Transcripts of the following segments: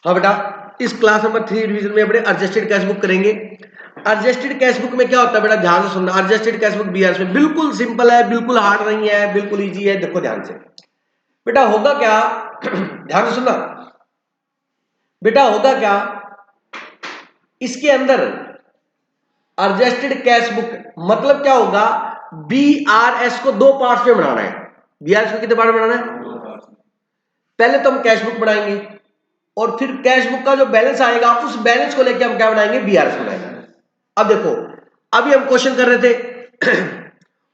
हाँ बेटा, इस क्लास नंबर 3 रिवीजन में अपने एडजस्टेड कैश बुक करेंगे। एडजस्टेड कैश बुक में क्या होता है बेटा, ध्यान से सुनना। एडजस्टेड कैश बुक बीआरएस में बिल्कुल सिंपल है, बिल्कुल हार्ड नहीं है, बिल्कुल इजी है। देखो ध्यान से बेटा, होगा क्या ध्यान से सुनना बेटा, होगा क्या इसके अंदर एडजस्टेड कैश बुक मतलब क्या होगा, बीआरएस को दो पार्ट्स में बनाना है। बीआरएस को कितने पार्ट में बनाना है? पहले तो हम कैश बुक बनाएंगे और फिर कैश बुक का जो बैलेंस आएगा उस बैलेंस को लेकर हम क्या बनाएंगे, बीआरएस बनाएंगे। अब देखो, अभी हम क्वेश्चन कर रहे थे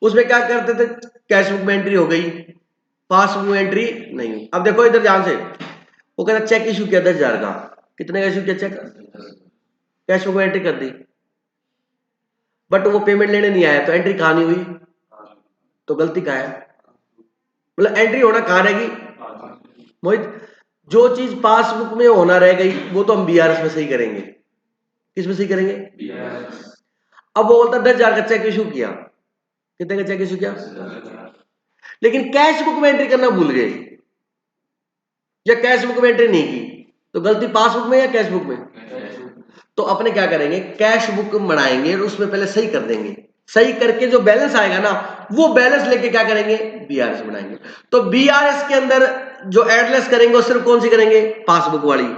उसमें क्या करते थे, कैश बुक में एंट्री हो गई, पासबुक में एंट्री नहीं हुई। अब देखो इधर ध्यान से, वो कहता चेक इशू किया 10,000 का, कितने का इशू किया चेक, कैश बुक में एंट्री कर दी, बट वो पेमेंट लेने नहीं आया, तो एंट्री कहां नहीं हुई, तो गलती कहां है, मतलब एंट्री होना कहां रहेगी मोहित, जो चीज पासबुक में होना रह गई वो तो हम बीआरएस में सही करेंगे। किस में सही करेंगे, बीआरएस। अब वो बोलता 10,000 का चेक इशू किया, कितने का चेक इशू किया, लेकिन कैश बुक में एंट्री करना भूल गए या कैश बुक में एंट्री नहीं की, तो गलती पासबुक में या कैश बुक में, तो अपने क्या करेंगे, कैश बुक बनाएंगे और उसमें पहले सही कर देंगे, सही करके जो बैलेंस आएगा ना वो बैलेंस लेके क्या करेंगे, बीआरएस बनाएंगे। तो बीआरएस के अंदर जो एडलेस करेंगे वो सिर्फ कौन सी करेंगे, पासबुक वाली,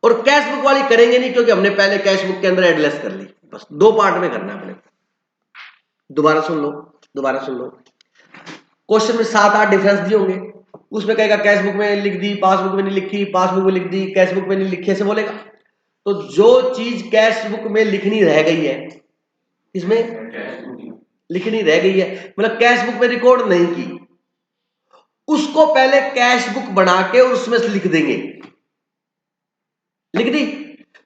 और कैश बुक वाली करेंगे नहीं क्योंकि हमने पहले कैश बुक के अंदर एडलेस कर ली। बस दो पार्ट में करना है अपने। दोबारा सुन लो, दोबारा सुन लो, क्वेश्चन में 7-8 डिफरेंस दिए होंगे, उसमें कहेगा कैश बुक में लिख दी, पासबुक में नहीं लिखी, पासबुक में लिख दी, कैश बुक में नहीं लिखी, ऐसे बोलेगा। तो जो चीज कैश बुक में लिखनी रह गई है, इसमें लिखनी रह गई है मतलब कैश बुक में रिकॉर्ड नहीं की, उसको पहले कैश बुक बना के और उसमें लिख देंगे, लिख दी,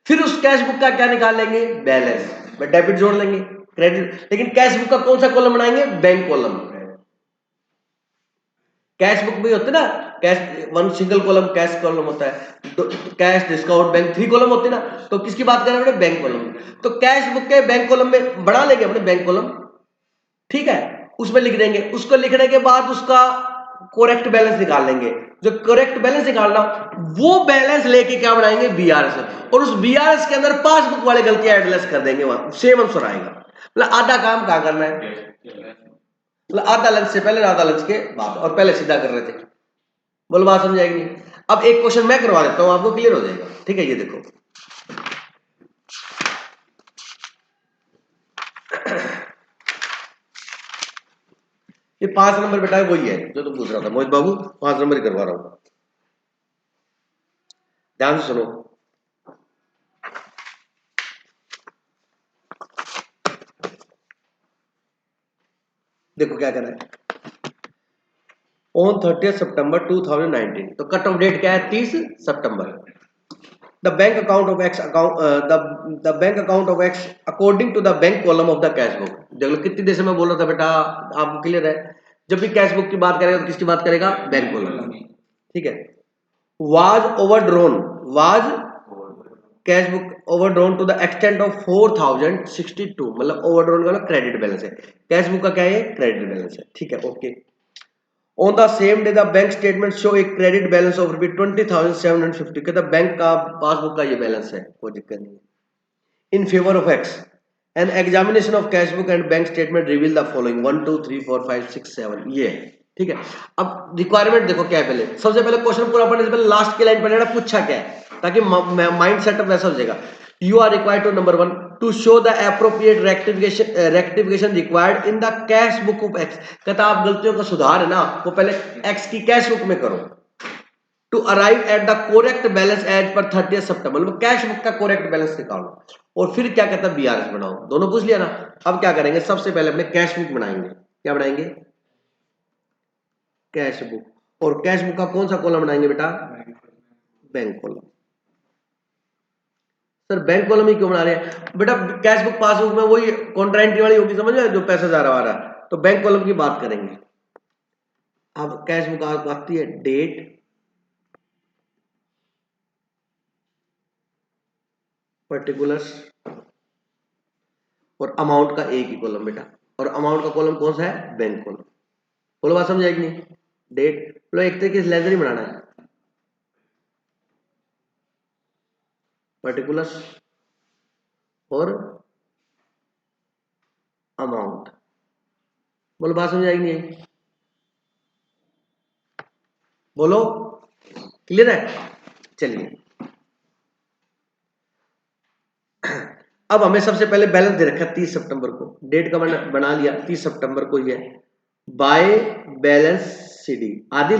फिर उस कैश बुक का क्या निकाल लेंगे, बैलेंस में डेबिट जोड़ लेंगे, क्रेडिट। लेकिन कैश बुक का कौन सा कॉलम बनाएंगे, बैंक कॉलम। कैश बुक में होते ना, cash one single column cash column होता है, तो कैश डिस्काउंट बैंक 3 कॉलम होते ना, तो किसकी बात कर रहे हैं, बैंक कॉलम। तो कैश बुक के बैंक कॉलम में बना लेंगे अपने बैंक कॉलम, ठीक है, उसमें लिख देंगे। उसको लिखने के बाद उसका करेक्ट बैलेंस निकाल लेंगे, जो करेक्ट बैलेंस निकालना वो बैलेंस लेके क्या बनाएंगे, बीआरएस, और उस बीआरएस के अंदर पासबुक वाले गलतियां एडलेस कर देंगे, वहां सेम आंसर आएगा। मतलब आधा काम कहां करना है, मतलब आधा लंच से पहले आधा लंच के बाद, और पहले सीधा कर रहे थे। बोलो बात समझ आएगी। अब एक क्वेश्चन मैं करवा देता हूं, आपको क्लियर हो जाएगा, ठीक है। ये देखो ये 5 नंबर बेटा वही है जो तुम पूछ रहा था मोहित बाबू, 5 नंबर ही करवा रहा हूं, ध्यान से सुनो। देखो क्या करना है, ऑन 30 सितंबर 2019, तो कट ऑफ डेट क्या है, 30 सितंबर। The bank account of X account, the bank account of X according to the bank column of the cash book. देख लो कितनी देर से मैं बोल रहा था बेटा, आपको क्लियर है। जब भी कैश बुक की बात करेगा तो किसकी बात करेगा, बैंक कॉलम, ठीक है। Was overdrawn, was cash book overdrawn to the extent of 4062, मतलब ओवरड्रॉन का क्रेडिट बैलेंस है, कैश बुक का क्या है, क्रेडिट बैलेंस है, ठीक है, okay. On the same day, the bank statement show a credit balance of रुपये 20,750, कहता बैंक का पासबुक का ये बैलेंस है, कोई दिक्कत नहीं है। In favor of X, an examination of cash book and bank statement reveal the following 1 2 3 4 5 6 7, ये है, ठीक है। अब रिक्वायरमेंट देखो क्या है, पहले सबसे पहले क्वेश्चन पूरा पढ़ने से पहले लास्ट की लाइन पढ़ना, पूछा क्या है, ताकि माइंड सेटअप वैसा हो जाएगा। You are required to number 1 to show the appropriate rectification required in the cash book of X, कहता आप गलतियों का सुधार है ना वो पहले X की कैश बुक में करो। To arrive at the correct balance as per 30 September, मतलब कैश बुक का कोरेक्ट बैलेंस निकालो, और फिर क्या कहता है, बीआरएस बनाओ। दोनों पूछ लिया ना। अब क्या करेंगे, सबसे पहले अपने कैश बुक बनाएंगे, क्या बनाएंगे, कैश बुक, और कैश बुक का कौन सा कॉलम बनाएंगे बेटा, bank column. Sir bank column ही क्यों बना रहे हैं बेटा, कैश बुक पासबुक में वही कॉन्ट्रा एंट्री वाली होगी, समझ में, जो पैसा जा रहा है, तो बैंक कॉलम की बात करेंगे। अब कैश बुक आती है डेट, पर्टिकुलर्स, और अमाउंट का एक ही कॉलम बेटा, और अमाउंट का कॉलम कौन सा है, बैंक कॉलम। बोलो बात समझ आएगी नहीं, डेट, बोलो एक तरीके से लेजर ही बनाना है। पर्टिकुलर्स और अमाउंट। बोलो बात समझ आएगी नहीं? बोलो क्लियर है? चलिए अब हमें सबसे पहले बैलेंस दे रखा है 30 सितंबर को, डेट का मैंने बना लिया 30 सितंबर को ये by balance CD. Adil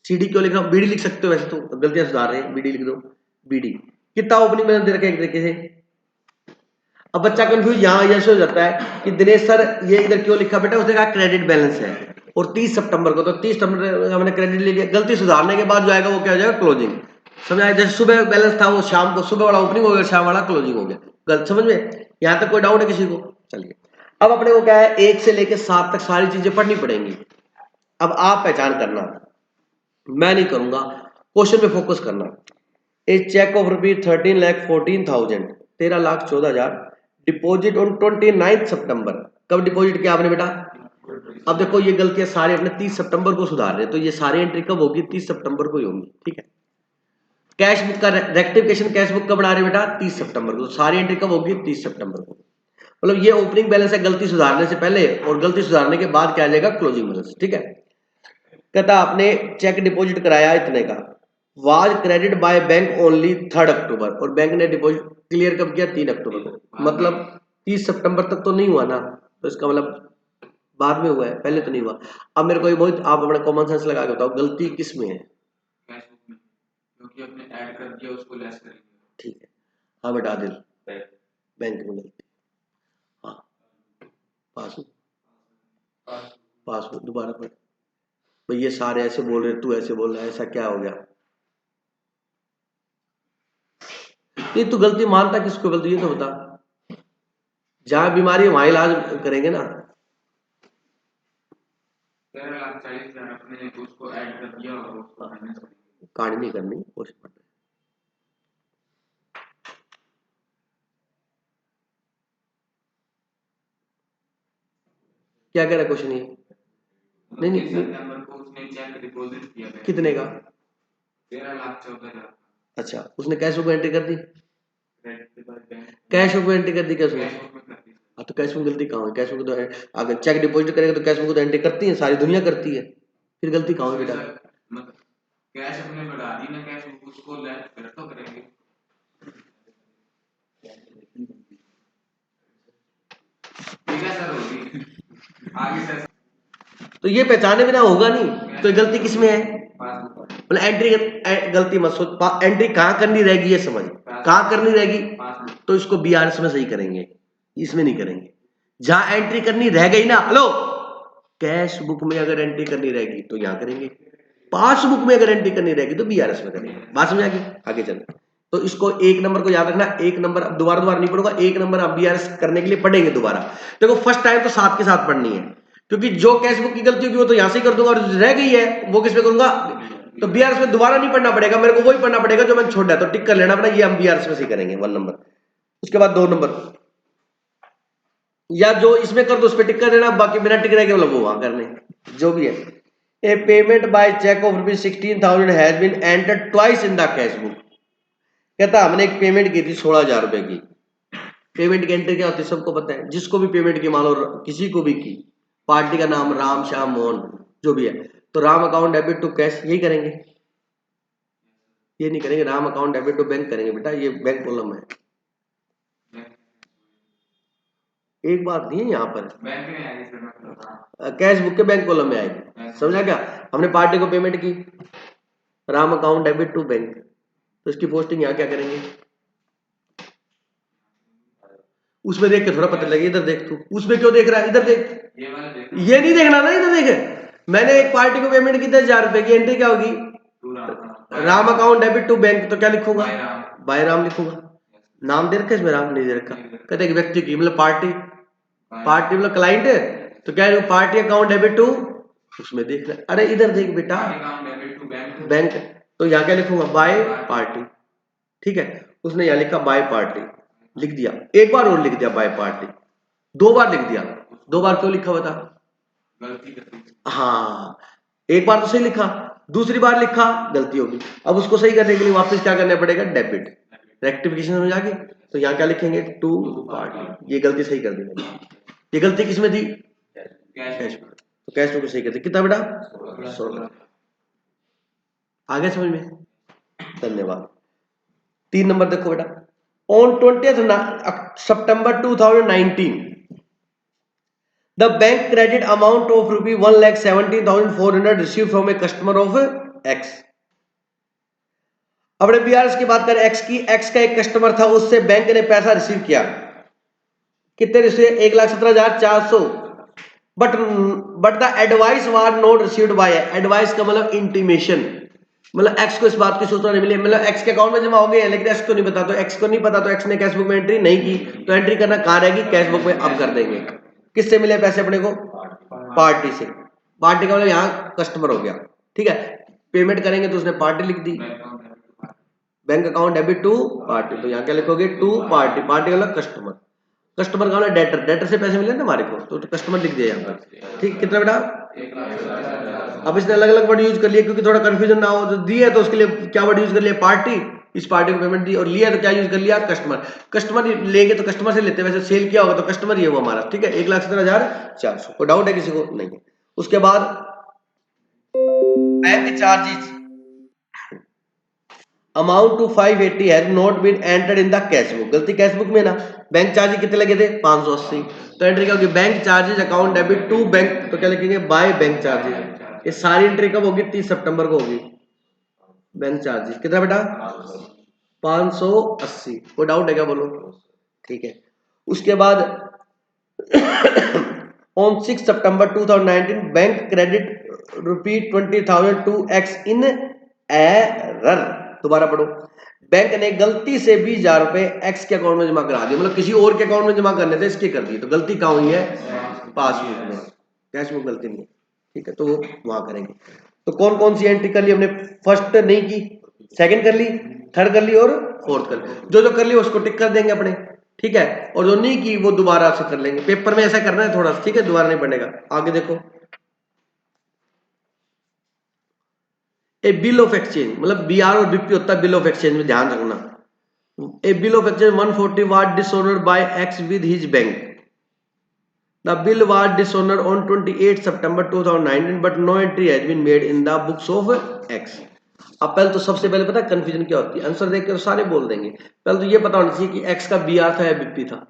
CD क्यों लिख रहा हूं? बीडी लिख सकते हो, वैसे तो गलतियां सुधार रहे हैं, बीडी लिख दो। बीडी कितना ओपनिंग बैलेंस दे रखा है एक तरीके से। अब बच्चा कंफ्यूज यहां ऐसे हो जाता है कि दिनेश सर ये इधर क्यों लिखा बेटा, उसने कहा क्रेडिट बैलेंस है और 30 सितंबर को, तो 30 सितंबर हमने क्रेडिट ले लिया। गलती सुधारने के बाद जो आएगा वो क्या हो जाएगा, क्लोजिंग। समझ आया? जैसे सुबह बैलेंस था वो शाम को, सुबह वाला ओपनिंग हो गया, शाम वाला क्लोजिंग हो गया। गलत समझ में? यहां तक कोई डाउट है किसी को? चलिए अब अपने को क्या है, 1 से लेकर 7 तक सारी चीजें पढ़नी पड़ेंगी। अब आप पहचान करना, मैं नहीं करूंगा, क्वेश्चन पे फोकस करना। ए चेक ऑफ ₹13,14,000 13,14,000 डिपॉजिट ऑन 29 सितंबर। कब डिपॉजिट किया आपने बेटा? अब देखो ये गलतियां सारे अपने 30 सितंबर को सुधार रहे हैं, तो ये सारी एंट्री कब होगी? 30 सितंबर को ही होंगी। ठीक है, कैश बुक का रेक्टिफिकेशन कैश बुक कब बना रहे बेटा? 30 सितंबर को। तो सारी एंट्री कब होगी? 30 सितंबर को। मतलब ये ओपनिंग बैलेंस है गलती सुधारने से पहले, और गलती सुधारने के बाद क्या आ जाएगा? Closing balance. ठीक है, कहता आपने चेक डिपॉजिट कराया इतने का, was credit by bank only 3 अक्टूबर, और बैंक ने डिपॉजिट क्लियर कब किया? 3 अक्टूबर को। मतलब 30 सितंबर तक तो नहीं हुआ ना, तो इसका मतलब बाद में हुआ है, पहले तो नहीं हुआ। अब मेरे को ये बहुत, आप अपना कॉमन सेंस लगा के बताओ गलती किस में है? क्योंकि आपने ऐड कर दिया उसको लेस करेंगे। ठीक है, हाँ बेटा आदिल, बैंक में गलती। हाँ पासबुक, पासबुक दोबारा पढ़ भाई, ये सारे ऐसे बोल रहे, तू ऐसे बोल रहा है, ऐसा क्या हो गया? नहीं तू गलती मानता किसको गलती, ये तो बता। जहां बीमारी है वहां इलाज करेंगे ना। 13,40,000 अपने उसको ऐड कर दिया और उसको कहानी नहीं करनी, क्वेश्चन क्या कह रहा है क्वेश्चन? ये नहीं सितंबर को उसने चेक डिपॉजिट किया कितने का? 13,14,000। अच्छा, उसने कैश बुक एंट्री कर दी? कैश बुक एंट्री कर दी क्या उसने? हाँ तो कैश बुक गलती कहाँ है? कैश बुक तो है, अगर चेक डिपॉजिट करेगा तो कैश बुक तो एंट्री करती है, सारी दुनिया करती है, फिर गलती कहाँ है बेटा? कैश अपने बढ़ा दी ना, कैश बुक उसको लेस तो करेंगे। ठीक है सर, होगी आगे सर। तो ये पहचाने बिना होगा नहीं, तो गलती किस में है? मतलब एंट्री गलती मत सोच, एंट्री कहाँ करनी रहेगी ये समझ, कहाँ करनी रहेगी? तो इसको बीआरएस में सही करेंगे, इसमें नहीं करेंगे। जहां एंट्री करनी रह गई ना, हेलो, कैश बुक में अगर एंट्री करनी रहेगी तो यहां करेंगे, पासबुक में अगर एंट्री करनी रहेगी तो बीआरएस में करेंगे। बात समझ आ गई? आगे चलते, तो इसको एक नंबर को याद रखना, एक नंबर अब दोबारा नहीं पढ़ूंगा, एक नंबर अब बीआरएस करने के लिए पढ़ेंगे दोबारा। देखो फर्स्ट टाइम तो साथ के साथ पढ़नी है, क्योंकि जो कैश बुक की गलती होगी वो तो यहां से ही कर दूंगा, और रह गई है वो किस पे करूंगा? तो बीआरएस में दोबारा नहीं पढ़ना पड़ेगा मेरे को, वही पढ़ना पड़ेगा जो मैंने छोड़ दिया, तो टिक कर लेना अपना, ये हम बीआरएस में से करेंगे 1 नंबर। उसके बाद 2 नंबर, या जो इसमें कर दो उस पर टिक कर देना, बाकी बिना टिक रहेगा वो वहां करने, जो भी है। A payment by cheque of ₹16,000 has been entered twice in the cash book. कहता हमने एक पेमेंट की थी 16,000 रुपए की। पेमेंट की एंट्री क्या होती है सबको पता है, जिसको भी पेमेंट की, मान लो किसी को भी की, पार्टी का नाम राम श्याम मोहन जो भी है, तो Ram account debit to cash, यही करेंगे, ये नहीं करेंगे Ram account debit to bank करेंगे बेटा, ये बैंक कॉलम है। एक बात नहीं है यहाँ पर, बैंक में आएगी, कैश बुक के बैंक कॉलम में आएगी, समझा क्या? हमने पार्टी को पेमेंट की, Ram account debit to bank, तो इसकी पोस्टिंग यहाँ क्या करेंगे? उसमें देख के थोड़ा पता लगे, इधर देख, तू उसमें क्यों देख रहा है? इधर देख, ये नहीं देखना ना, इधर देख। मैंने एक पार्टी को पेमेंट की 10,000 रुपए की, एंट्री क्या होगी? Ram account debit to bank, तो क्या लिखूंगा? बाय राम लिखूंगा। नाम दे रखा है इसमें? राम नहीं दे रखा। कहते हैं व्यक्ति की, मतलब पार्टी, पार्टी मतलब क्लाइंट है, तो क्या है? पार्टी अकाउंट डेबिट टू, उसमें देख रहा, अरे इधर देख बेटा, बैंक, तो यहाँ क्या लिखूंगा? By party. ठीक है, उसने यहाँ लिखा बाय पार्टी, लिख दिया, एक बार और लिख दिया बाय पार्टी, 2 बार लिख दिया, 2 बार क्यों लिखा बता? गलती कर, हाँ एक बार तो सही लिखा, दूसरी बार लिखा गलती होगी, अब उसको सही करने के लिए वापस क्या करना पड़ेगा? डेबिट। रेक्टिफिकेशन समझ आ गई। तो यहाँ क्या लिखेंगे, टू पार्टी। ये गलती सही कर दी मैंने। ये गलती किसमें थी, कैश में। तो कैश में को सही कर दी। कितना बेटा, 16। आ गया समझ में, धन्यवाद। 3 नंबर देखो बेटा, on 20th September 2019 the bank credit amount of rupee 1,17,400 received from a customer of X। अपने बीआरएस की बात करें, एक्स की, एक्स का एक कस्टमर था, उससे बैंक ने पैसा रिसीव किया। कितने receive, 1,17,400। But the advice was not received by, advice का मतलब इंटीमेशन, मतलब एक्स को इस बात की सूचना नहीं मिली, मतलब एक्स के अकाउंट में जमा हो गई है लेकिन एक्स को नहीं पता। तो एक्स को नहीं पता तो एक्स ने कैश बुक में एंट्री नहीं की, तो एंट्री करना कहां रहेगी, कैश बुक में। अब कर देंगे। किससे मिले पैसे अपने को, पार्टी से। पार्टी का मतलब यहाँ कस्टमर हो गया, ठीक है। पेमेंट करेंगे तो उसने पार्टी लिख दी, bank account debit to party. तो यहाँ क्या लिखोगे, टू पार्टी। पार्टी का मतलब कस्टमर, कस्टमर का मतलब डेटर, डेटर से पैसे मिले ना हमारे को, तो कस्टमर लिख दिया यहाँ पर, ठीक। कितना बेटा, अब इसने अलग अलग वर्ड यूज कर लिया क्योंकि थोड़ा कंफ्यूजन ना हो। जो दी है तो उसके लिए क्या वर्ड यूज कर लिया, पार्टी। इस पार्टी को पेमेंट दी, और लिया तो क्या यूज कर लिया, कस्टमर। कस्टमर लेंगे तो कस्टमर से लेते हैं, वैसे सेल किया होगा तो कस्टमर ही है वो हमारा, ठीक है। 1,17,400। कोई डाउट है किसी को, नहीं है। उसके बाद bank charges amount to 580 has not been entered in the cash book. गलती कैश बुक में ना, बैंक चार्जेस कितने लगे थे, 580। तो एंट्री क्या होगी, bank charges account debit to bank. तो क्या लिखेंगे, बाय बैंक चार्जेस। ये सारी एंट्री कब होगी, 30 सितंबर को होगी। बैंक चार्जेस कितना बेटा, 580। कोई डाउट है क्या, बोलो, ठीक है। उसके बाद on 6 September 2019 bank credit ₹20,000 to X in error. दोबारा पढ़ो, बैंक ने गलती से 20,000 रुपए एक्स के अकाउंट में जमा करा दिए, मतलब किसी और के अकाउंट में जमा करने थे, इसके कर दिए। तो गलती कहाँ हुई है, पासबुक में, कैश बुक गलती नहीं है, ठीक है। तो वहां करेंगे। तो कौन कौन सी एंट्री कर ली हमने, फर्स्ट नहीं की, सेकंड कर ली, थर्ड कर ली और फोर्थ कर ली। जो जो कर ली उसको टिक कर देंगे अपने, ठीक है। और जो नहीं की वो दोबारा से कर लेंगे। पेपर में ऐसा करना है थोड़ा सा, ठीक है, दोबारा नहीं पड़ेगा। आगे देखो, ए बिल ऑफ एक्सचेंज, मतलब बीआर और बीपी होता है बिल ऑफ एक्सचेंज में, ध्यान रखना। A bill of exchange 140 what dishonoured by X with his bank. The bill was dishonoured on 28 September 2019 but no entry has been made in the books of X. अब पहले तो सबसे पहले पता है कंफ्यूजन क्या होती है, आंसर देख के तो सारे बोल देंगे। पहले तो ये पता होना चाहिए कि एक्स का बीआर था या बीपी था।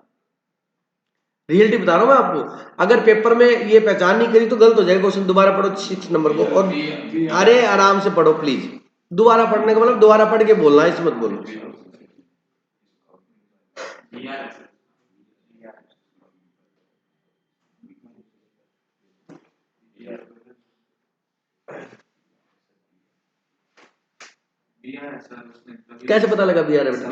रियलिटी बता रहा हूं मैं आपको। अगर पेपर में ये पहचान नहीं करी तो गलत हो जाएगा क्वेश्चन। दोबारा पढ़ो 6 नंबर को, और अरे आराम से पढ़ो प्लीज। दोबारा पढ़ने का मतलब दोबारा पढ़ के बोलना, इस मत बोलो। कैसे पता लगा बीआर है बेटा,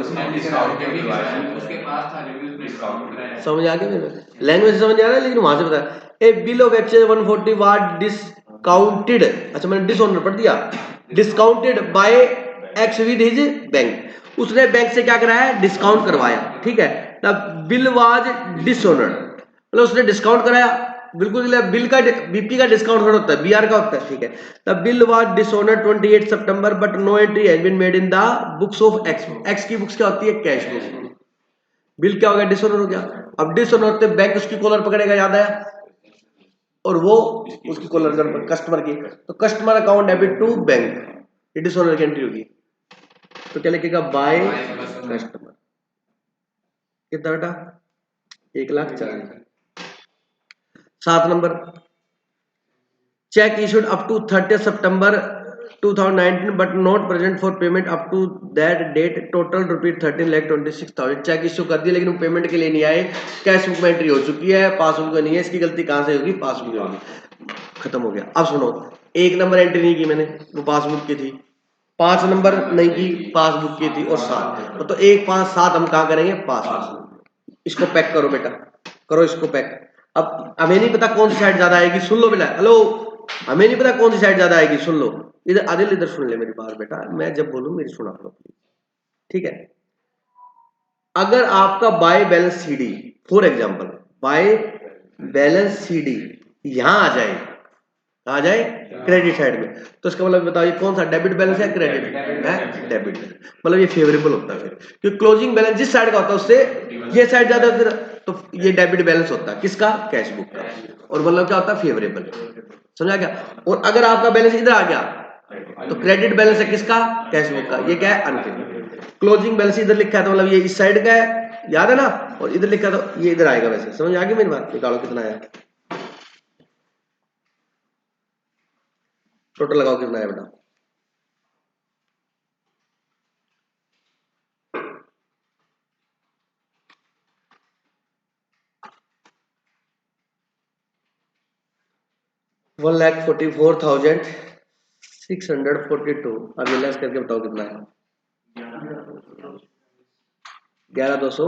समझ आ गया मेरे, लैंग्वेज समझ आ रहा है, लेकिन वहां से पता। A bill of exchange 140 what discounted, अच्छा मैंने डिसऑनर पढ़ दिया, discounted by X with his bank. उसने बैंक से क्या कराया, डिस्काउंट करवाया, ठीक है। द बिल वाज डिसऑनर्ड, मतलब उसने डिस्काउंट कराया, बिल्कुल। बिल का बीपी का डिस्काउंट होता है, बीआर का होता है, ठीक है। The bill was dishonoured 28 September but no entry has been made in the books of X. X की बुक्स क्या होती है, कैश बुक। बिल क्या हो गया, डिसऑनर हो गया। अब डिसऑनर होते बैंक उसकी कॉलर पकड़ेगा, याद आया, और वो उसकी कॉलर कस्टमर की। तो customer account debit to bank, ये डिसऑनर की एंट्री होगी। तो क्या लिखेगा, बाय कस्टमर। कितना बेटा, 1,40,000। 7 number, cheque issued up to 30 September 2019 but not present for payment up to that date, total ₹13,26,000। Cheque issue कर दिया लेकिन पेमेंट के लिए नहीं आए, कैश बुक में एंट्री हो चुकी है, पासबुक में नहीं है। इसकी गलती कहां से होगी, पासबुक में होगी। खत्म हो गया। अब सुनो, 1 नंबर एंट्री नहीं की मैंने, वो पासबुक की थी। 5 नंबर नहीं की, पासबुक की थी। और 7, तो 1, 5, 7 हम कहां करेंगे, पासबुक। इसको पैक करो बेटा, करो इसको पैक। अब हमें नहीं पता कौन सी साइड ज्यादा आएगी, सुन लो बेटा, हेलो, हमें नहीं पता कौन सी साइड ज्यादा आएगी, सुन लो। इधर आदिल, इधर सुन ले मेरी बात बेटा, मैं जब बोलूं मेरी सुना करो, ठीक है। अगर आपका by balance CD, for example by balance CD यहां आ जाए, आ जाए क्रेडिट साइड में। तो इसका मतलब बताओ ये कौन सा डेबिट बैलेंस है, क्रेडिट है, डेबिट। मतलब ये फेवरेबल होता है फिर, क्योंकि क्लोजिंग बैलेंस जिस साइड का होता है उससे ये साइड ज्यादा, तो ये डेबिट बैलेंस होता है किसका, कैश बुक का। और मतलब क्या होता है, फेवरेबल। समझा क्या। और अगर आपका बैलेंस इधर आ गया तो क्रेडिट बैलेंस है किसका, कैश बुक का। ये क्या है, अनफेवरेबल। क्लोजिंग बैलेंस इधर लिखा है तो मतलब ये इस साइड का है, याद है ना, और इधर लिखा तो ये इधर आएगा। वैसे समझ आ गई मेरी बात। निकालो कितना आया, टोटल लगाओ कितना है बेटा। 1,44,642। अब ये लेस करके बताओ कितना है, 11,200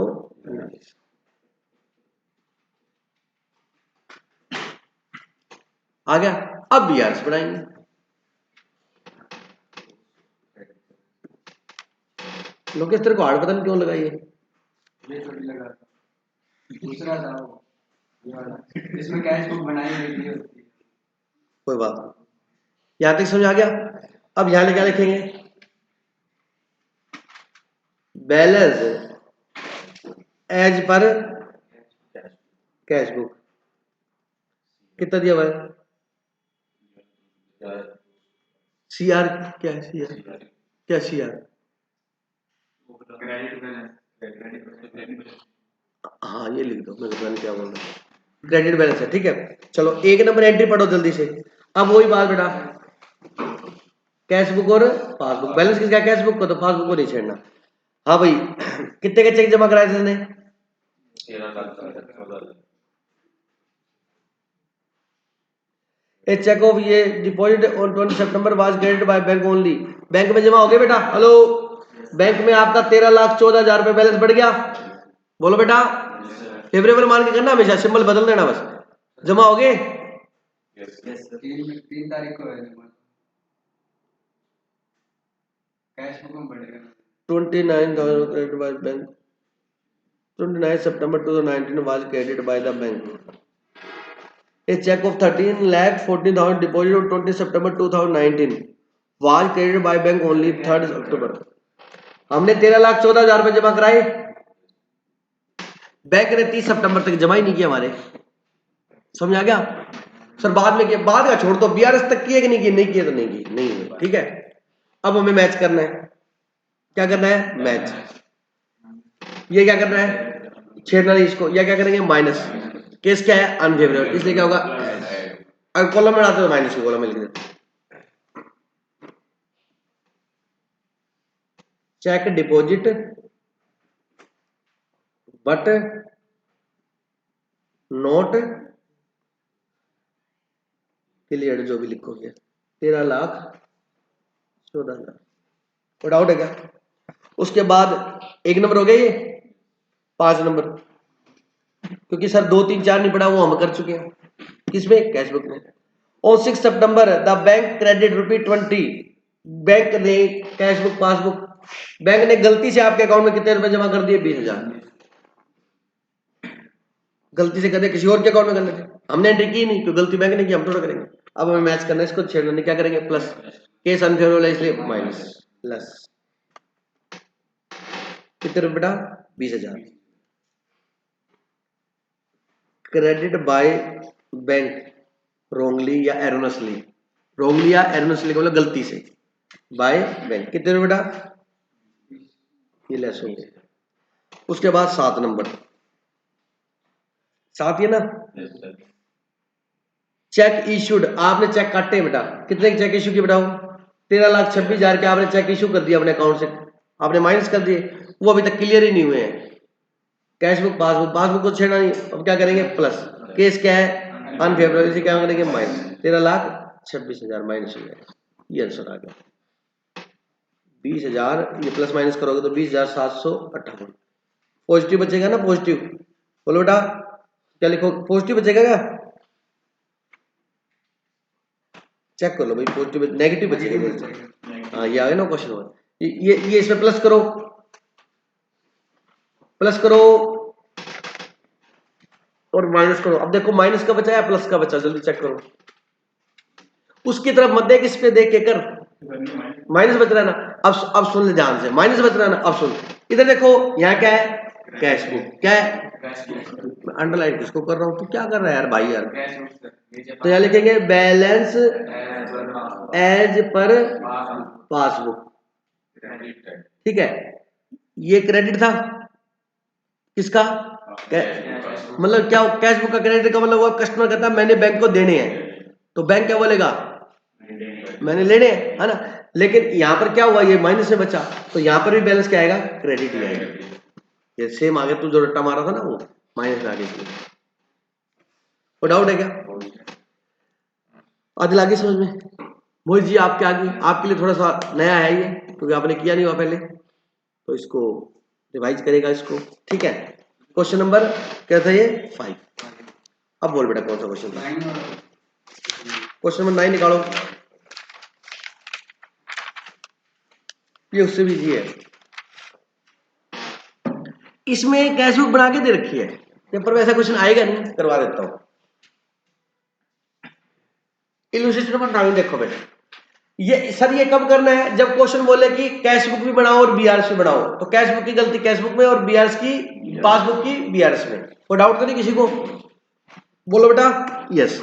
आ गया। अब बी आर बढ़ाएंगे। लोकेश तेरे को हार्ड पता नहीं क्यों लगाइए, दूसरा था वो, इसमें कैश बुक बनाई हुई थी। कोई बात नहीं, यहां तक समझ आ गया। अब यहां क्या लिखेंगे, balance as per cash book कितना दिया हुआ है, सी आर क्या है, सी आर क्या, सी आर हाँ ये लिख दो, मैं पता नहीं क्या बोल रहा हूँ, क्रेडिट बैलेंस है। ठीक है, चलो एक नंबर एंट्री पढ़ो जल्दी से। अब वही बात बेटा, कैश बुक और पासबुक, बैलेंस किसका, कैश बुक को, तो पासबुक को नहीं छेड़ना। हाँ भाई कितने के चेक जमा कराए थे इसने, ए चेक ऑफ ये deposit on 20 September was credit by bank only. Bank में जमा हो गया बेटा, हेलो, बैंक में आपका 13,14,000 रुपए बैलेंस बढ़ गया। बोलो बेटा, फेवरेबल मान के करना, हमेशा सिंबल बदल देना बस। जमा हो गए, 3 तारीख को है कैश बुक में बढ़ेगा 29,000 credit by bank, 29 September 2019 was credited by the bank. A check of 13,14,000 deposited on 20 September 2019 was credited by bank only 3rd October. हमने 13,14,000 रुपए जमा कराए, बैंक ने 30 सितंबर तक जमा ही नहीं किया हमारे। समझ आ गया सर, बाद में किया, बाद का छोड़ दो, बीआरएस तक किए कि नहीं किए, नहीं किए तो नहीं किए, नहीं हुए। ठीक है, अब हमें मैच करना है, क्या करना है, मैच। ये क्या करना है, छेड़ना नहीं इसको, या क्या करेंगे, माइनस। केस क्या है, अनफेवरेबल, इसलिए क्या होगा, अगर कॉलम में डालते तो माइनस की कॉलम में लिख देते। Cheque deposit but not cleared, जो भी लिखोगे 13,14,000, कोई डाउट है क्या। उसके बाद एक नंबर हो गया, ये 5 नंबर, क्योंकि सर 2 3 4 नहीं पड़ा, वो हम कर चुके हैं किसमें, कैश बुक में। और 6 सितंबर द बैंक क्रेडिट ₹20, बैंक ने कैश बुक पासबुक, बैंक ने गलती से आपके अकाउंट में कितने रुपए जमा कर दिए, 20,000। गलती से करते, किसी और के अकाउंट में करने थे, हमने एंट्री की नहीं, क्योंकि गलती बैंक ने की, हम थोड़ा करेंगे। अब हमें मैच करना है, इसको छेड़ना नहीं, क्या करेंगे, प्लस। केस अनफेवरेबल है इसलिए माइनस, प्लस कितने रुपए बेटा, 20,000। क्रेडिट बाय बैंक रोंगली या एरोनसली, रोंगली या एरोनसली मतलब गलती से, बाय बैंक कितने रुपए बेटा, ये लेस हो गए। उसके बाद 7 नंबर, 7 है ना, चेक इशूड, आपने चेक काटे बेटा, कितने चेक इशू किए बताओ, 13,26,000 के आपने चेक इशू कर दिया अपने अकाउंट से, आपने माइनस कर दिए, वो अभी तक क्लियर ही नहीं हुए हैं। कैश बुक पासबुक, पासबुक को छेड़ना नहीं, अब क्या करेंगे, प्लस। केस क्या है, अनफेवरेबल, इसे क्या करेंगे, माइनस। 13,26,000 माइनस हो जाएगा, ये आंसर आ गया। 20,000 ये प्लस माइनस करोगे तो 20,758 पॉजिटिव बचेगा ना, पॉजिटिव। बोलो बेटा क्या लिखो, पॉजिटिव बचेगा क्या, चेक कर लो भाई, पॉजिटिव नेगेटिव बचेगा। हाँ ये आगे ना क्वेश्चन, ये इसमें प्लस करो, प्लस करो और माइनस करो। अब देखो माइनस का बचा या प्लस का बचा, जल्दी चेक करो। उसकी तरफ मत देख, इस पे देख के कर। माइनस बच रहा है ना, अब सुन ले ध्यान से, माइनस बच रहा है ना, अब सुन इधर देखो, यहाँ क्या है, कैश बुक, क्या है, अंडरलाइन किसको कर रहा हूं, तू क्या कर रहा है यार भाई यार। तो यहाँ लिखेंगे बैलेंस एज पर पासबुक, ठीक है। ये क्रेडिट था किसका, मतलब क्या, कैश बुक का क्रेडिट का मतलब वो कस्टमर कहता है मैंने बैंक को देने हैं, तो बैंक क्या बोलेगा, मैंने लेने हैं, है ना। लेकिन यहां पर क्या हुआ, ये माइनस में बचा, तो यहां पर भी बैलेंस क्या आएगा, क्रेडिट ही आएगा। ये सेम आगे तू जो रट्टा मारा था ना, वो माइनस में आगे, कोई डाउट है क्या, आगे लागे समझ में। मोहित जी आपके आगे, आपके लिए थोड़ा सा नया है ये, क्योंकि आपने किया नहीं हुआ पहले, तो इसको रिवाइज करेगा इसको, ठीक है। क्वेश्चन नंबर क्या था ये, 5। अब बोल बेटा कौन सा क्वेश्चन था, क्वेश्चन नंबर 9 निकालो, ये उससे भी इजी है। इसमें कैश बुक बना के दे रखी है, पेपर में ऐसा क्वेश्चन आएगा नहीं, करवा देता हूं। इलस्ट्रेशन नंबर 9 देखो बेटा, ये सर ये कब करना है, जब क्वेश्चन बोले कि कैश बुक भी बनाओ और बीआरएस भी बनाओ, तो कैश बुक की गलती कैश बुक में और बीआरएस की पासबुक की बीआरएस में, कोई डाउट तो नहीं किसी को, बोलो बेटा यस।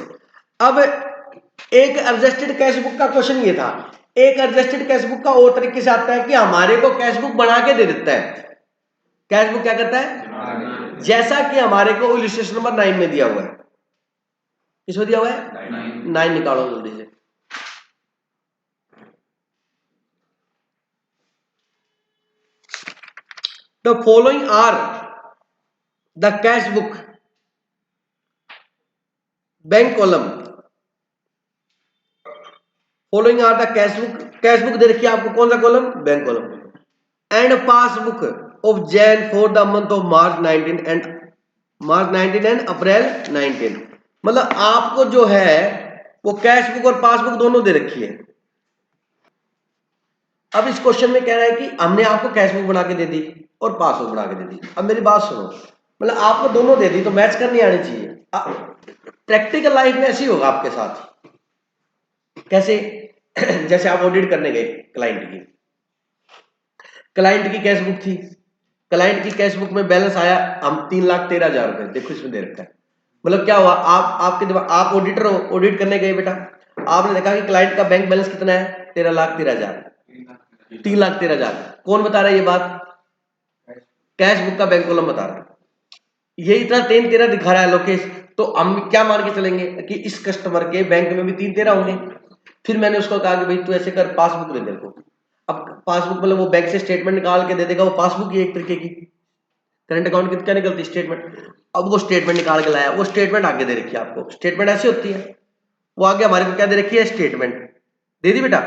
अब एक एडजस्टेड कैश बुक का क्वेश्चन ये था, एक एडजस्टेड कैश बुक का और तरीके से आता है कि हमारे को कैश बुक बना के दे देता है। कैश बुक क्या करता है, जैसा कि हमारे को इलस्ट्रेशन नंबर 9 में दिया हुआ है, किसमें दिया हुआ है, 9 निकालो जल्दी से। The following are the cash book bank column, following are the cash book दे रखी है आपको, कौन सा column, bank column, and passbook of Jain for the month of March 19 and April 19, मतलब आपको जो है वो कैश बुक और पासबुक दोनों दे रखी है। अब इस क्वेश्चन में कह रहा है कि हमने आपको कैश बुक बना के दे दी और पासबुक बना के दे दी। अब मेरी बात सुनो, मतलब आपको दोनों दे दी तो मैच करनी आनी चाहिए। प्रैक्टिकल लाइफ में ऐसे ही होगा आपके साथ, कैसे जैसे आप ऑडिट करने गए क्लाइंट की कैश बुक थी, क्लाइंट की कैश बुक में बैलेंस आया हम 3,13,000 रुपए, देखो इसमें दे रखा है। मतलब क्या हुआ, आपके दिमाग, आप ऑडिटर हो, ऑडिट करने गए बेटा, आपने देखा कि क्लाइंट का बैंक बैलेंस कितना है, 13,13,000, 3,13,000, कौन बता रहा है ये बात, कैश बुक का बैंक कॉलम बता रहा है, ये इतना 3,13 दिखा रहा है लोकेश, तो हम क्या मान के चलेंगे कि इस कस्टमर के बैंक में भी 3,13 होंगे। फिर मैंने उसको कहा कि भाई तू ऐसे कर, पासबुक दे मेरे को। अब पासबुक मतलब वो बैंक से स्टेटमेंट निकाल के दे देगा, वो पासबुक ही एक तरीके की, करंट अकाउंट की क्या निकलती स्टेटमेंट। अब वो स्टेटमेंट निकाल के लाया, वो स्टेटमेंट आगे दे रखी है आपको, स्टेटमेंट ऐसी होती है, वो आगे हमारे को क्या दे रखी है, स्टेटमेंट दे दी बेटा।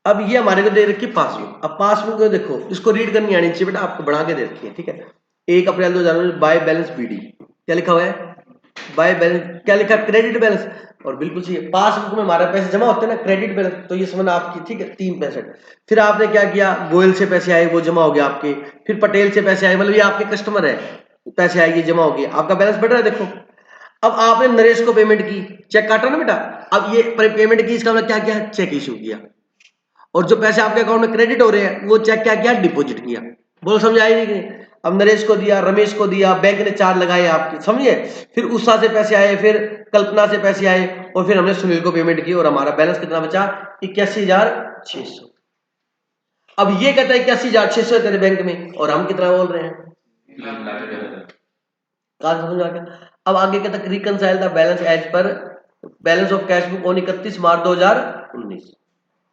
अब ये हमारे को दे रखी है पासबुक, अब पासबुक में देखो इसको रीड करनी आनी चाहिए बेटा, आपको बना के दे रखी है, ठीक है। 1 अप्रैल 2019 बाय बैलेंस बीडी, क्या लिखा हुआ है, बाय बैलेंस, क्या लिखा, क्रेडिट बैलेंस, और बिल्कुल सही है, पासबुक में हमारे पैसे जमा होते हैं ना, क्रेडिट बैलेंस, तो ये समझना आपकी, ठीक है, 365। फिर आपने क्या किया, गोयल से पैसे आए वो जमा हो गया आपके, फिर पटेल से पैसे आए, मतलब ये आपके कस्टमर है, पैसे आए ये जमा हो गया, आपका बैलेंस बढ़ रहा है देखो। अब आपने नरेश को पेमेंट की, चेक काटा ना बेटा, अब ये पेमेंट की, इसका मतलब क्या किया, चेक इशू किया, और जो पैसे आपके अकाउंट में क्रेडिट हो रहे हैं वो चेक क्या किया, डिपॉजिट किया। बोलो समझ आई नहीं कि, अब नरेश को दिया, रमेश को दिया, बैंक ने चार्ज लगाए आपके, समझिए। फिर उषा से पैसे आए, फिर कल्पना से पैसे आए, और फिर हमने सुनील को पेमेंट की, और हमारा बैलेंस कितना बचा, 81,600। अब ये कहता है 81,600 तेरे बैंक में, और हम कितना बोल रहे हैं, कहां समझ आ गया। अब आगे कहता है reconcile the balance as per balance of cash book on 31 March 2019,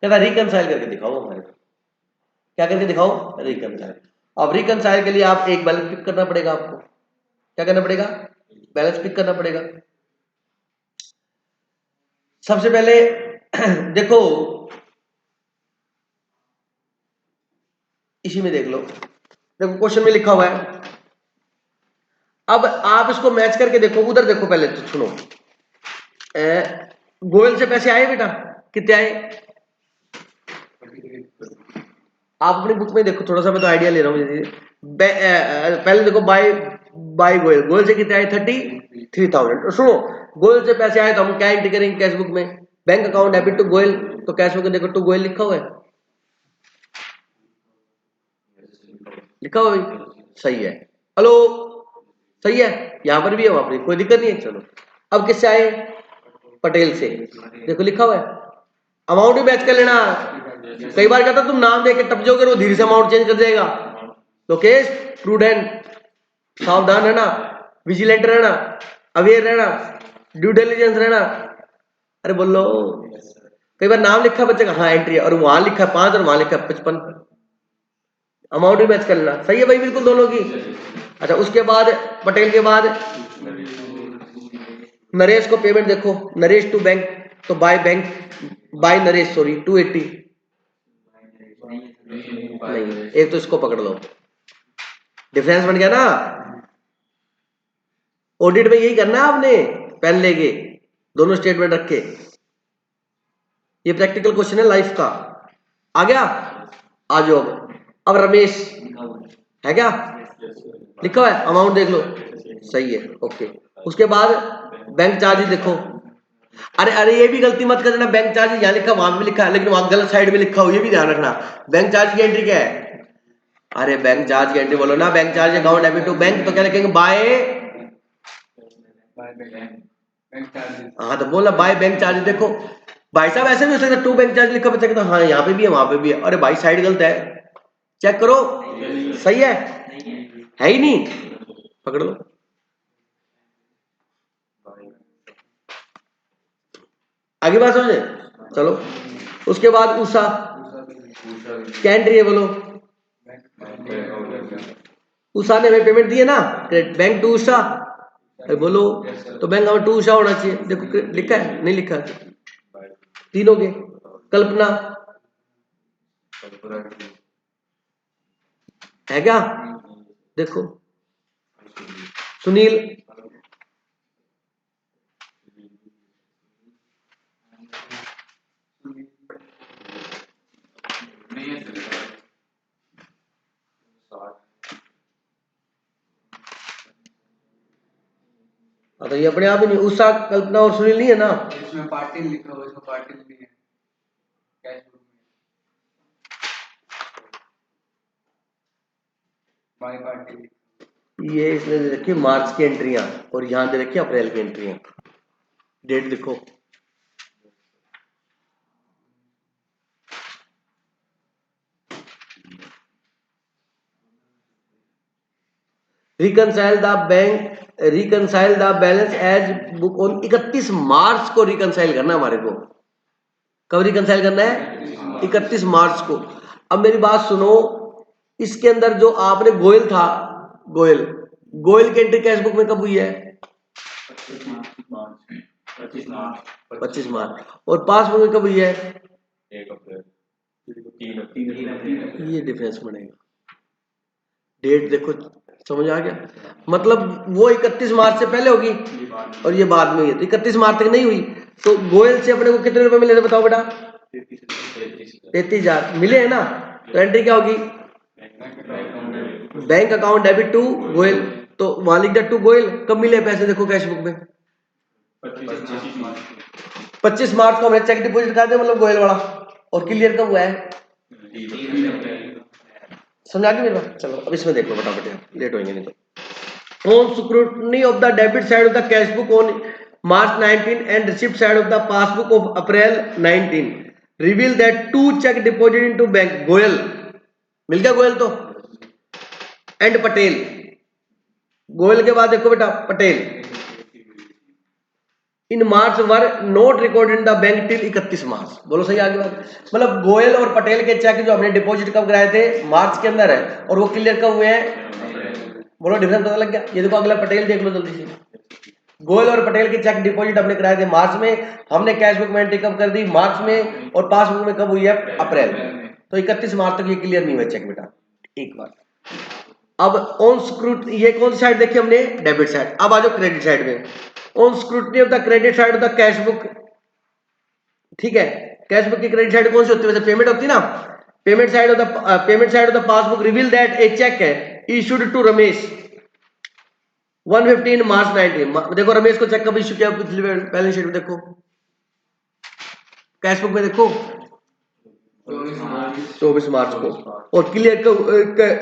कहता रिकंसाइल करके दिखाओ हमारे को, क्या करके दिखाओ, रिकंसाइल। अब रिकंसाइल के लिए आप एक बैलेंस पिक करना पड़ेगा, आपको क्या करना पड़ेगा, बैलेंस पिक करना पड़ेगा। सबसे पहले देखो इसी में देख लो, देखो क्वेश्चन में लिखा हुआ है, अब आप इसको मैच करके देखो, उधर देखो पहले तो सुनो, गोयल से पैसे आए बेटा, कितने आए, आप अपनी बुक में देखो, थोड़ा सा मैं तो आइडिया ले रहा हूँ, पहले देखो बाय गोयल से कितने आए, 33,000। सुनो गोयल से पैसे आए तो हम क्या एंट्री करेंगे कैश बुक में? Bank account debit to Goyal, तो कैश बुक में देखो टू गोयल लिखा हुआ है, लिखा हुआ है भाई, सही है। हेलो, सही है, यहाँ पर भी है, वहां पर कोई दिक्कत नहीं है। चलो अब किससे आए? पटेल से, देखो लिखा हुआ है। अमाउंट भी मैच कर लेना। कई बार कहता तुम नाम देके टप जाओगे, वो धीरे से अमाउंट चेंज कर देगा। लोकेश, प्रूडेंट, सावधान रहना, विजिलेंट रहना, अवेयर रहना, ड्यू डिलिजेंस रहना। अरे बोलो, कई बार नाम लिखा बच्चे का, हाँ एंट्री है, और वहां लिखा 5 और वहां लिखा 55, अमाउंट भी मैच कर लेना। सही है भाई, बिल्कुल दोनों की। अच्छा, उसके बाद पटेल के बाद नरेश को पेमेंट देखो, नरेश टू बैंक, तो by bank, by Naresh, sorry 280 नहीं, एक तो इसको पकड़ लो, डिफरेंस बन गया ना। ऑडिट में यही करना है आपने, पेन लेके दोनों स्टेटमेंट रख के। ये प्रैक्टिकल क्वेश्चन है लाइफ का। आ गया? आ जाओ। अब रमेश है क्या? लिखा हुआ है, अमाउंट देख लो, सही है, ओके। उसके बाद बैंक चार्जेस देखो। अरे अरे, ये भी गलती मत कर देना, बैंक चार्जेस यहाँ लिखा वहां भी लिखा है, लेकिन वहां गलत साइड में लिखा हो, ये भी ध्यान रखना। बैंक चार्ज की एंट्री क्या है? अरे बैंक चार्ज की एंट्री बोलो ना, bank charge account debit to bank, तो क्या लिखेंगे? बाय, हाँ तो बोला बाय बैंक चार्ज। देखो भाई साहब, ऐसे भी हो सकता है टू बैंक चार्ज लिखा बच्चा कहता हाँ यहाँ पे भी है वहां पे भी है। अरे भाई साइड गलत है, चेक करो, सही है ही नहीं, पकड़ लो। आगे बात समझे? चलो उसके बाद उषा, क्या एंट्री है बोलो? उषा ने हमें पेमेंट दी है ना, बैंक टू उषा, बोलो तो बैंक हमें टू उषा होना चाहिए। देखो लिखा है, नहीं लिखा है, तीनों के। कल्पना है क्या? देखो सुनील, तो ये अपने आप ही नहीं, उषा, कल्पना और सुनील नहीं है ना? इसमें पाटिल लिखा हुआ है, इसमें पाटिल भी है कैश बुक में, बाय पाटिल। ये इसने दे रखी मार्च की एंट्रियां, और यहां दे रखी अप्रैल की एंट्रियां। डेट देखो, reconcile the balance as book on 31 March को रिकनसाइल करना हमारे को। कब रिकनसाइल करना है? 31 मार्च को। अब मेरी बात सुनो, इसके अंदर जो आपने गोयल था, गोयल गोयल की एंट्री कैश बुक में कब हुई है? 25 मार्च। और पासबुक में कब हुई है? 1 अप्रैल। ये डिफरेंस बनेगा। डेट देखो, समझ आ गया? मतलब वो 31 मार्च से पहले होगी और ये बाद में हुई है, तो 31 मार्च तक नहीं हुई। तो गोयल से अपने को कितने रुपए मिले थे बताओ बेटा? 33,000 मिले है ना। तो एंट्री क्या होगी? Bank account debit to Goyal, तो वहां लिख दिया टू गोयल। कब मिले पैसे देखो कैश बुक में? 25 मार्च को हमने चेक डिपॉजिट कर दिया, मतलब गोयल वाला। और क्लियर कब हुआ है? समझा के मेरे बात? चलो अब इसमें देखो फटाफट, लेट होंगे नहीं तो। On scrutiny of the debit side of the cash book on March 19 and receipt side of the passbook of April 19 reveal that 2 check deposited into bank Goyal, मिल गया गोयल तो, एंड पटेल। गोयल के बाद देखो बेटा Patel, in March were not recorded in the bank till 31 March. बोलो सही आगे बात? मतलब गोयल और पटेल के चेक जो हमने डिपॉजिट कब कराए थे? मार्च के अंदर है, और वो क्लियर कब हुए हैं? बोलो डिफरेंस पता लग गया? ये देखो अगला पटेल देख लो जल्दी से। गोयल और पटेल के चेक डिपॉजिट हमने कराए थे मार्च में, हमने कैश बुक में एंट्री कब कर दी? मार्च में, और पासबुक में कब हुई है? अप्रैल में। तो 31 मार्च तक ये क्लियर नहीं हुआ चेक बेटा, एक बार। अब ऑन स्क्रूटनी, ये कौन सी साइड देखी हमने? Debit side. अब आ जाओ क्रेडिट साइड में। On scrutiny of the credit side of the cash book, ठीक है, कैश बुक की क्रेडिट साइड कौन सी होती है? वैसे पेमेंट होती है ना। Payment side of the passbook reveal that a cheque है इशूड टू रमेश, 115 मार्च 19। देखो रमेश को चेक कब इश्यू किया पिछली बैलेंस शीट में, देखो कैश बुक में देखो 24 मार्च को। और क्लियर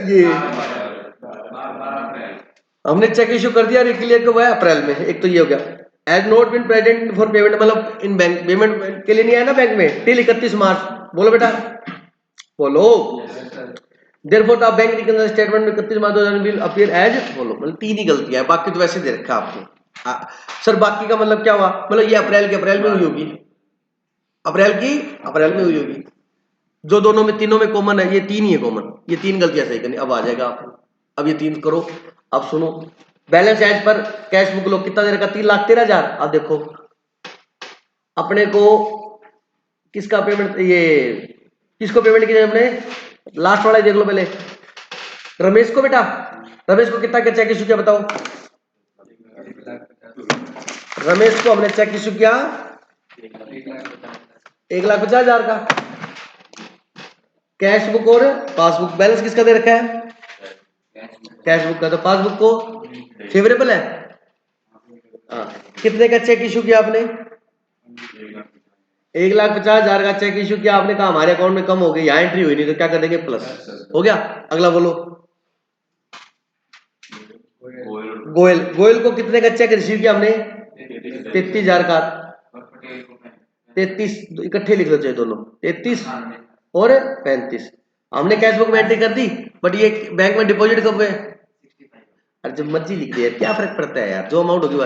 ये हमने चेक इश्यू कर दिया, क्लियर कब है? अप्रैल में। एक तो ये हो गया। As not been present for payment, मतलब इन बैंक पेमेंट के लिए नहीं आया ना बैंक में, टिल 31 मार्च। बोलो बेटा, बोलो। Therefore the bank recognise statement में 31 March 2000 will appear as follow. मतलब 3 ही गलतियां है, बाकी तो वैसे दे रखा है आपको। सर बाकी का मतलब क्या हुआ? मतलब ये अप्रैल के अप्रैल में हुई होगी, अप्रैल की अप्रैल में हुई होगी। जो दोनों में तीनों में कॉमन है, ये 3 ही है कॉमन। ये 3 गलतियां सही करनी। अब आ जाएगा आपको। अब ये 3 करो। अब सुनो, balance as per cash book लो कितना दे रखा? 3,13,000। अब देखो अपने को किसका पेमेंट, ये किसको पेमेंट किया हमने? लास्ट वाला ही देख लो पहले, रमेश को। बेटा रमेश को कितना का चेक इशू किया बताओ? रमेश को हमने चेक इशू किया 1,50,000 का। कैश बुक और पासबुक बैलेंस किसका दे रखा है? कैश बुक का। तो पासबुक को फेवरेबल है। हाँ, कितने का चेक इशू किया आपने? 1,50,000 का चेक इशू किया आपने। कहा हमारे अकाउंट में कम हो गई, यहाँ एंट्री हुई नहीं, तो क्या कर देंगे? प्लस हो गया। अगला बोलो, गोयल। गोयल को कितने का चेक रिसीव किया हमने? 33,000 का। 33 इकट्ठे लिख लो चाहे दोनों, 33 और 35। हमने कैश बुक में एंट्री कर दी, बट ये बैंक में डिपॉजिट कब है? अरे जब मर्जी लिख दे, क्या फर्क पड़ता है यार, जो अमाउंट होगी।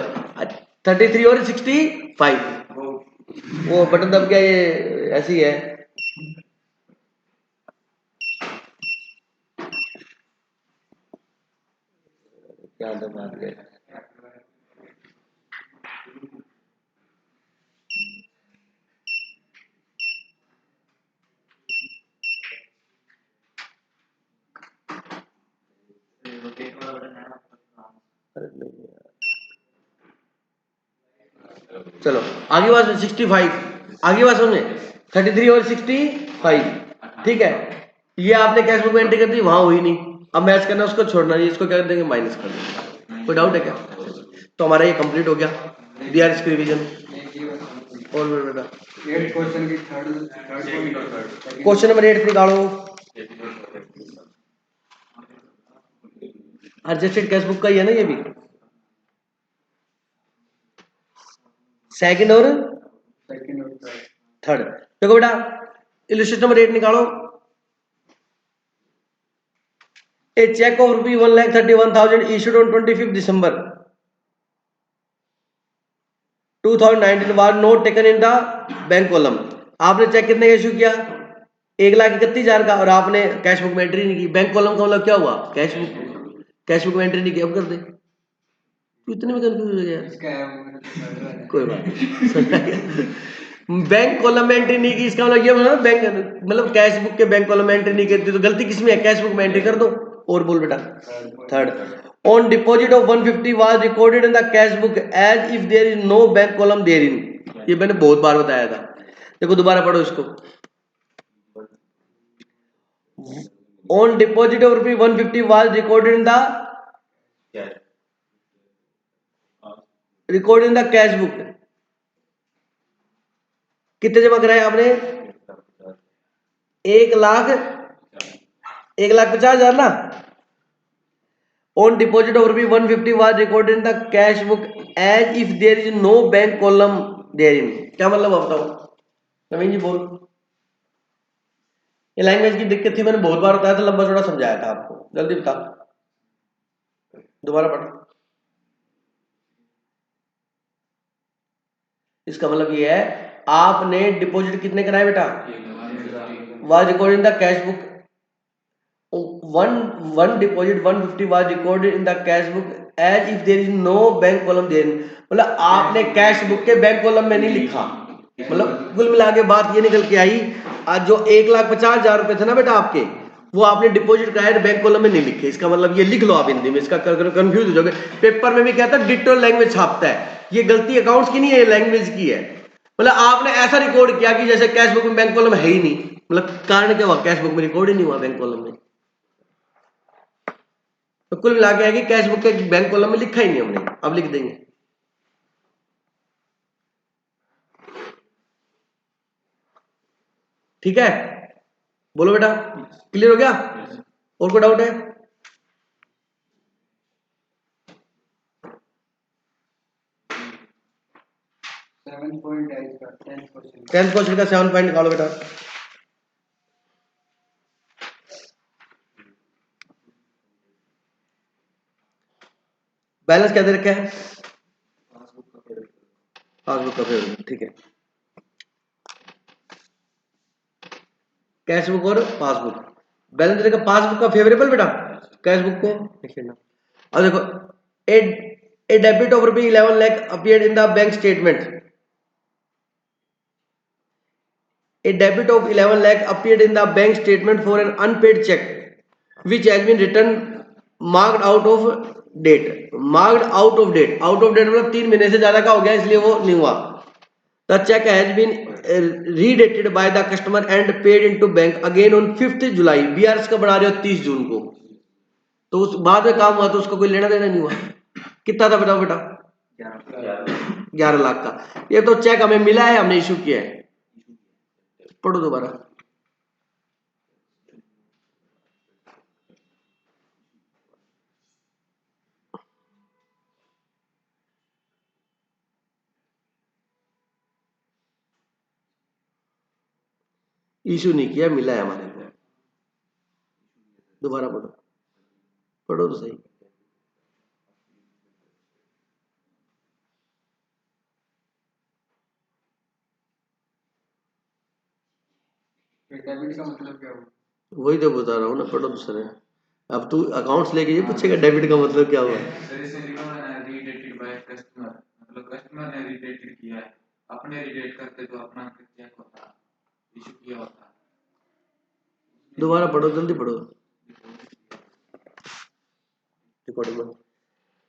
33 और 65। वो बटन दब गया, ये ऐसी है। क्या दबा गया? चलो आगे बात 65, आगे बात समझे। 33 और 65, ठीक है। ये आपने कैश बुक में एंट्री कर दी, वहां हुई नहीं। अब मैच करना, उसको छोड़ना नहीं, इसको क्या कर देंगे? माइनस कर देंगे। कोई डाउट है क्या? तो हमारा ये कंप्लीट हो गया, दिया इसकी रिवीजन। और बेटा क्वेश्चन नंबर 8 निकालो। एडजस्टेड कैश बुक का ही है ना ये भी, सेकंड और थर्ड। देखो बेटा इलस्ट्रेशन नंबर 8 निकालो। A cheque of rupee 1,31,000 issued on 25 December 2019 was not taken in the bank column. आपने चेक कितने का इशू किया? 1,31,000 का, और आपने कैश बुक में एंट्री नहीं की। बैंक कॉलम का मतलब क्या हुआ? कैश बुक में एंट्री नहीं की। अब कर दे, इतने में कंफ्यूज हो गया। कोई बात नहीं। बैंक कॉलम में एंट्री नहीं की, इसका मतलब ये मतलब बैंक, मतलब कैश बुक के बैंक कॉलम में एंट्री नहीं करती, तो गलती किसमें है? कैश बुक में एंट्री कर दो। और बोल बेटा third, on deposit of 150 was recorded in the cash book as if there is no bank column there in. ये मैंने बहुत बार बताया था, देखो दोबारा पढ़ो इसको। On deposit of rupee 150 was recorded in the cash book. कितने जमा कराए आपने? 1,50,000 ना। On deposit of rupee 150 was recorded in the cash book as if there is no bank column there in. क्या मतलब बताओ नवीन जी, बोल। ये लैंग्वेज की दिक्कत थी, मैंने बहुत बार बताया था, लंबा चौड़ा समझाया था आपको। जल्दी बता, दोबारा पढ़। इसका मतलब ये है, आपने डिपॉजिट कितने कराए बेटा? Was recorded in the cash book, one deposit 150 was recorded in the cash book as if there is no bank column there. मतलब आपने कैश बुक के बैंक कॉलम में नहीं लिखा। मतलब कुल मिला के बात ये निकल के आई, आज जो 1,50,000 रुपए थे ना बेटा आपके, वो आपने डिपॉजिट कराए बैंक कॉलम में नहीं लिखे। इसका मतलब ये लिख लो आप हिंदी में, इसका कंफ्यूज हो जाओगे। पेपर में भी कहता है डिटो लैंग्वेज छापता है, ये गलती अकाउंट्स की नहीं है, लैंग्वेज की है। मतलब आपने ऐसा रिकॉर्ड किया कि जैसे कैश बुक में बैंक कॉलम है ही नहीं। मतलब कारण क्या हुआ? कैश बुक में रिकॉर्ड ही नहीं हुआ बैंक कॉलम में। तो कुल मिला के आएगी कैश बुक के बैंक कॉलम में लिखा ही नहीं हमने, अब लिख देंगे। ठीक है, बोलो बेटा, क्लियर हो गया? और कोई डाउट है? 7 पॉइंट है इसका 10%। 10th क्वेश्चन का 7 पॉइंट निकालो बेटा। बैलेंस क्या दे रखा है? पासबुक का फेवरेबल, ठीक है। कैश बुक और पासबुक, बैलेंस दे रखा पासबुक का फेवरेबल बेटा, कैश बुक को देखिए ना। अब देखो, a debit of ₹11 lakh appeared in the bank statement. A debit of 11 lakh appeared in the bank statement for an unpaid check which has been returned marked out of date. Marked out of date, out of date मतलब 3 महीने से ज्यादा का हो गया, इसलिए वो नहीं हुआ। The check has been redated by the customer and paid into bank again on 5th July। BRS का बना रहे हो 30 जून को, तो उस बाद में काम हुआ तो उसको कोई लेना देना नहीं हुआ। कितना था बताओ बेटा? 11 लाख का। ये तो चेक हमें मिला है, हमने इशू किया है। पढ़ो दोबारा। इशू नहीं किया, मिला है हमारे को। दोबारा पढ़ो, पढ़ो तो सही। डेबिट का मतलब क्या हुआ? वही तो बता रहा हूँ ना, पढ़ो तो सर। अब तू अकाउंट्स लेके ये पूछेगा डेबिट का मतलब क्या हुआ? सर इसमें लिखा हुआ है रीडेटेड बाय कस्टमर, मतलब कस्टमर ने रीडेटेड किया है, अपने रीडेट करते तो अपना चेक होता, इशू किया होता। दोबारा पढ़ो, जल्दी पढ़ो। रिकॉर्डिंग में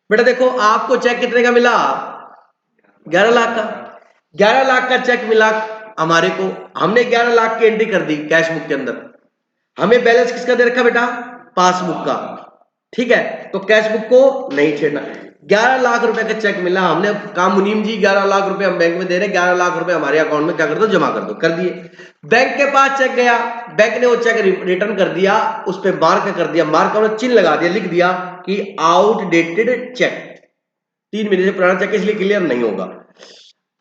बेटा देखो, आपको चेक कितने का मिला? 11 लाख का। 11 लाख का चेक मिला हमारे को, हमने 11 लाख की एंट्री कर दी कैश बुक के अंदर। हमें बैलेंस किसका दे रखा बेटा? पासबुक का। ठीक है, तो कैश बुक को नहीं छेड़ना। 11 लाख रुपए का चेक मिला, हमने कहा मुनीम जी 11 लाख रुपए हम बैंक में दे रहे हैं, 11 लाख रुपए हमारे अकाउंट में क्या कर दो, जमा कर दो। कर दिए। बैंक के पास चेक गया, बैंक ने वो चेक रिटर्न कर दिया, उस पर मार्क कर दिया, मार्क में चिन्ह लगा दिया, लिख दिया कि आउटडेटेड चेक, 3 महीने से पुराना चेक, इसलिए क्लियर नहीं होगा,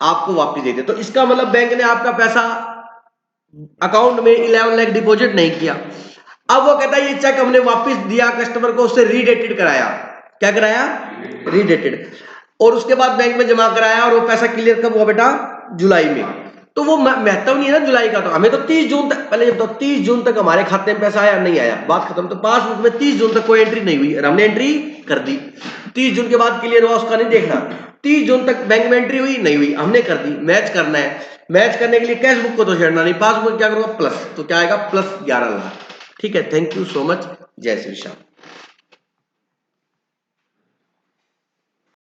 आपको वापस दे दे। तो इसका मतलब बैंक ने आपका पैसा अकाउंट में 11 लाख डिपॉजिट नहीं किया। अब वो कहता है ये चेक हमने वापस दिया कस्टमर को, उससे रीडेटेड कराया। क्या कराया? रीडेटेड। और उसके बाद बैंक में जमा कराया, और वो पैसा क्लियर कब हुआ बेटा? जुलाई में। तो वो महत्व नहीं है ना जुलाई का, तो हमें तो 30 जून तक, पहले तो 30 जून तक हमारे खाते में पैसा आया नहीं आया, बात खत्म। तो पासबुक में 30 जून तक कोई एंट्री नहीं हुई और हमने एंट्री कर दी। 30 जून के बाद क्लियर हुआ उसका नहीं देखना, 30 जून तक बैंक में एंट्री हुई नहीं हुई, हमने कर दी। मैच करना है, मैच करने के लिए कैश बुक को तो छेड़ना नहीं, पासबुक क्या करूंगा? प्लस, तो क्या आएगा? +11 लाख। ठीक है, थैंक यू सो मच, जय श्री श्याम।